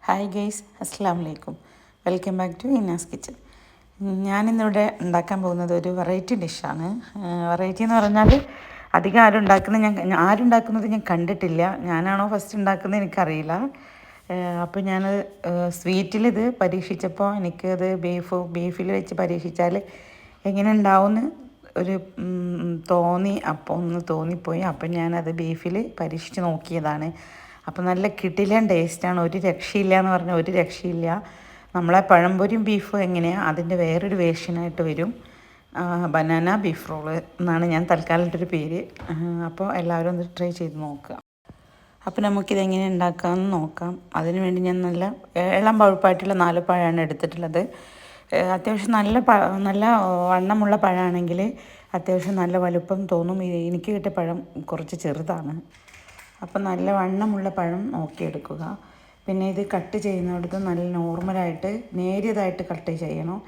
Hi guys, അസ്സാം വലൈക്കും. Welcome back to Inas kitchen. ഞാനിന്നിവിടെ ഉണ്ടാക്കാൻ പോകുന്നത് ഒരു വെറൈറ്റി ഡിഷാണ്. വെറൈറ്റി എന്ന് പറഞ്ഞാൽ അധികം ആരും ഉണ്ടാക്കുന്നത് ഞാൻ കണ്ടിട്ടില്ല. ഞാനാണോ ഫസ്റ്റ് ഉണ്ടാക്കുന്നത് എനിക്കറിയില്ല. അപ്പോൾ ഞാൻ സ്വീറ്റിലിത് പരീക്ഷിച്ചപ്പോൾ എനിക്കത് ബീഫിൽ വെച്ച് പരീക്ഷിച്ചാൽ എങ്ങനെ ഉണ്ടാവുമെന്ന് ഒരു തോന്നിപ്പോയി. അപ്പം ഞാനത് ബീഫിൽ പരീക്ഷിച്ച് നോക്കിയതാണ്. അപ്പോൾ നല്ല കിടിലൻ ടേസ്റ്റാണ്. ഒരു രക്ഷയില്ല എന്ന് പറഞ്ഞാൽ ഒരു രക്ഷയില്ല. നമ്മളെ പഴംപൊരിയും ബീഫും എങ്ങനെയാണ് അതിൻ്റെ വേറൊരു വേർഷനായിട്ട് വരും. ബനാന ബീഫ് റോള് എന്നാണ് ഞാൻ തൽക്കാലത്തൊരു പേര്. അപ്പോൾ എല്ലാവരും ഒന്ന് ട്രൈ ചെയ്ത് നോക്കുക. അപ്പോൾ നമുക്കിതെങ്ങനെ ഉണ്ടാക്കാമെന്ന് നോക്കാം. അതിന് വേണ്ടി ഞാൻ നല്ല ഇളം പഴുപ്പായിട്ടുള്ള 4 പഴമാണ് എടുത്തിട്ടുള്ളത്. അത്യാവശ്യം നല്ല വണ്ണമുള്ള പഴമാണെങ്കിൽ അത്യാവശ്യം നല്ല വലുപ്പം തോന്നും. എനിക്ക് കിട്ടിയ പഴം കുറച്ച് ചെറുതാണ്. അപ്പം നല്ല വണ്ണമുള്ള പഴം നോക്കിയെടുക്കുക. പിന്നെ ഇത് കട്ട് ചെയ്യുന്നിടത്ത് നല്ല നോർമലായിട്ട് നേരിയതായിട്ട് കട്ട് ചെയ്യണം.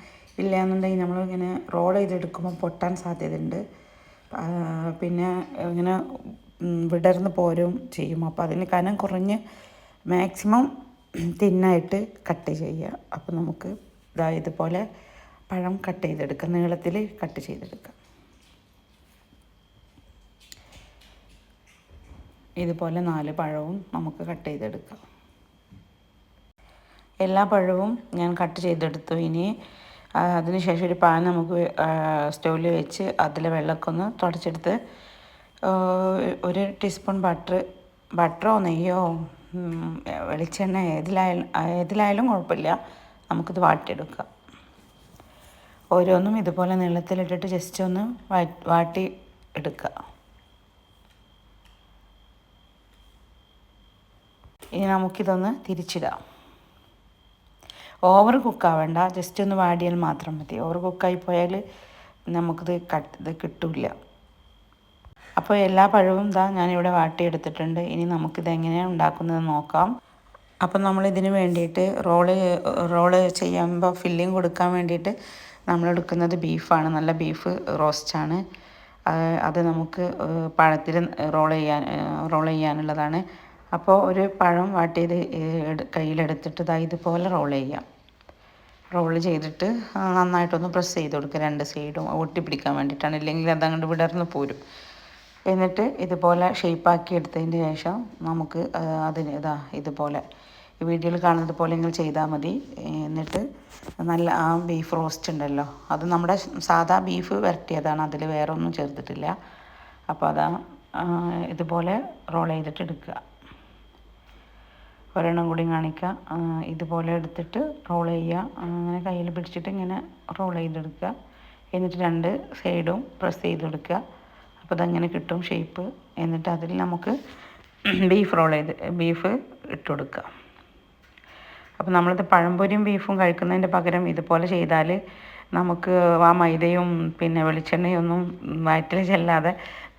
ഇല്ലയെന്നുണ്ടെങ്കിൽ നമ്മളിങ്ങനെ റോൾ ചെയ്തെടുക്കുമ്പോൾ പൊട്ടാൻ സാധ്യതയുണ്ട്. പിന്നെ ഇങ്ങനെ വിടർന്ന് പോരും ചെയ്യും. അപ്പോൾ അതിന് കനം കുറഞ്ഞ് മാക്സിമം തിന്നായിട്ട് കട്ട് ചെയ്യുക. അപ്പോൾ നമുക്ക് ഇതുപോലെ പഴം കട്ട് ചെയ്തെടുക്കാം, നീളത്തിൽ കട്ട് ചെയ്തെടുക്കാം. ഇതുപോലെ 4 പഴവും നമുക്ക് കട്ട് ചെയ്തെടുക്കാം. എല്ലാ പഴവും ഞാൻ കട്ട് ചെയ്തെടുത്തു. ഇനി അതിനുശേഷം ഒരു പാൻ നമുക്ക് സ്റ്റൗവിൽ വെച്ച് അതിൽ വെള്ളമൊക്കെ ഒന്ന് തുടച്ചെടുത്ത് 1 ടീസ്പൂൺ ബട്ടറോ നെയ്യോ വെളിച്ചെണ്ണ ഏതിലായാലും കുഴപ്പമില്ല. നമുക്കിത് വാട്ടിയെടുക്കാം. ഓരോന്നും ഇതുപോലെ നീളത്തിലിട്ടിട്ട് ജസ്റ്റ് ഒന്ന് വാട്ടി എടുക്കുക. ഇനി നമുക്കിതൊന്ന് തിരിച്ചിടാം. ഓവർ കുക്കാവേണ്ട, ജസ്റ്റ് ഒന്ന് വാടിയാൽ മാത്രം മതി. ഓവർ കുക്കായി പോയാൽ നമുക്കിത് കിട്ടില്ല. അപ്പോൾ എല്ലാ പഴവും ഞാനിവിടെ വാട്ടിയെടുത്തിട്ടുണ്ട്. ഇനി നമുക്കിത് എങ്ങനെയാണ് ഉണ്ടാക്കുന്നത് നോക്കാം. അപ്പം നമ്മളിതിന് വേണ്ടിയിട്ട് റോള് ചെയ്യുമ്പോൾ ഫില്ലിങ് കൊടുക്കാൻ വേണ്ടിയിട്ട് നമ്മളെടുക്കുന്നത് ബീഫാണ്. നല്ല ബീഫ് റോസ്റ്റാണ്. അത് നമുക്ക് പഴത്തിൽ റോൾ ചെയ്യാനുള്ളതാണ്. അപ്പോൾ ഒരു പഴം വാട്ടിയത് കയ്യിലെടുത്തിട്ട് ഇതുപോലെ റോൾ ചെയ്തിട്ട് നന്നായിട്ടൊന്ന് പ്രസ് ചെയ്ത് കൊടുക്കുക. 2 സൈഡും ഒട്ടിപ്പിടിക്കാൻ വേണ്ടിയിട്ടാണ്. ഇല്ലെങ്കിൽ അതങ്ങോട്ട് വിടർന്ന് പോരും. എന്നിട്ട് ഇതുപോലെ ഷേപ്പാക്കി എടുത്തതിന് ശേഷം നമുക്ക് അതിന് ഇതുപോലെ ഈ വീഡിയോയിൽ കാണുന്നത് പോലെ നിങ്ങൾ ചെയ്താൽ മതി. എന്നിട്ട് നല്ല ആ ബീഫ് റോസ്റ്റ് ഉണ്ടല്ലോ, അത് നമ്മുടെ സാധാ ബീഫ് വരട്ടിയതാണ്, അതിൽ വേറെ ഒന്നും ചേർത്തിട്ടില്ല. അപ്പോൾ ഇതുപോലെ റോൾ ചെയ്തിട്ട് എടുക്കുക. ഒരെണ്ണം കൂടി കാണിക്കുക. ഇതുപോലെ എടുത്തിട്ട് റോൾ ചെയ്യുക. അങ്ങനെ കയ്യിൽ പിടിച്ചിട്ട് ഇങ്ങനെ റോൾ ചെയ്തെടുക്കുക. എന്നിട്ട് 2 സൈഡും പ്രസ് ചെയ്തെടുക്കുക. അപ്പോൾ അതങ്ങനെ കിട്ടും ഷേപ്പ്. എന്നിട്ട് അതിൽ നമുക്ക് ബീഫ് ഇട്ട് കൊടുക്കുക. അപ്പോൾ നമ്മളിത് പഴംപൊരിയും ബീഫും കഴിക്കുന്നതിൻ്റെ പകരം ഇതുപോലെ ചെയ്താൽ നമുക്ക് ആ മൈദയും പിന്നെ വെളിച്ചെണ്ണയും ഒന്നും വയറ്റിൽ ചെല്ലാതെ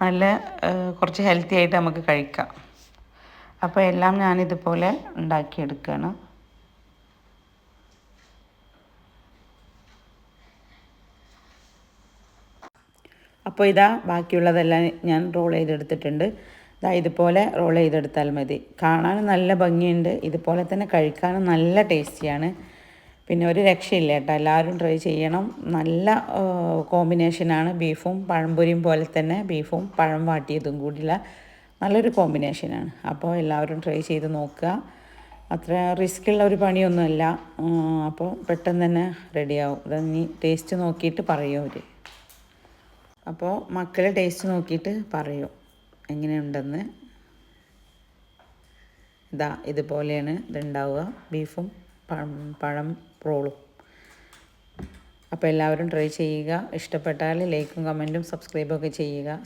നല്ല കുറച്ച് ഹെൽത്തി ആയിട്ട് നമുക്ക് കഴിക്കാം. അപ്പോൾ എല്ലാം ഞാനിതുപോലെ ഉണ്ടാക്കിയെടുക്കുകയാണ്. അപ്പോൾ ബാക്കിയുള്ളതെല്ലാം ഞാൻ റോൾ ചെയ്തെടുത്തിട്ടുണ്ട്. ഇതുപോലെ റോൾ ചെയ്തെടുത്താൽ മതി. കാണാനും നല്ല ഭംഗിയുണ്ട്. ഇതുപോലെ തന്നെ കഴിക്കാനും നല്ല ടേസ്റ്റിയാണ്. പിന്നെ ഒരു രക്ഷയില്ല കേട്ടോ. എല്ലാവരും ട്രൈ ചെയ്യണം. നല്ല കോമ്പിനേഷനാണ്. ബീഫും പഴംപൊരിയും പോലെ തന്നെ ബീഫും പഴം വാട്ടിയതും കൂടിയുള്ള നല്ലൊരു കോമ്പിനേഷനാണ്. അപ്പോൾ എല്ലാവരും ട്രൈ ചെയ്ത് നോക്കുക. അത്ര റിസ്ക്കുള്ള ഒരു പണിയൊന്നുമല്ല. അപ്പോൾ പെട്ടെന്ന് തന്നെ റെഡിയാവും. ഇനി ടേസ്റ്റ് നോക്കിയിട്ട് പറയും അവർ. അപ്പോൾ മക്കൾ ടേസ്റ്റ് നോക്കിയിട്ട് പറയും എങ്ങനെയുണ്ടെന്ന്. ഇതുപോലെയാണ് ഇതുണ്ടാവുക, ബീഫും പഴം റോളും. അപ്പോൾ എല്ലാവരും ട്രൈ ചെയ്യുക. ഇഷ്ടപ്പെട്ടാൽ ലൈക്കും കമൻറ്റും സബ്സ്ക്രൈബൊക്കെ ചെയ്യുക.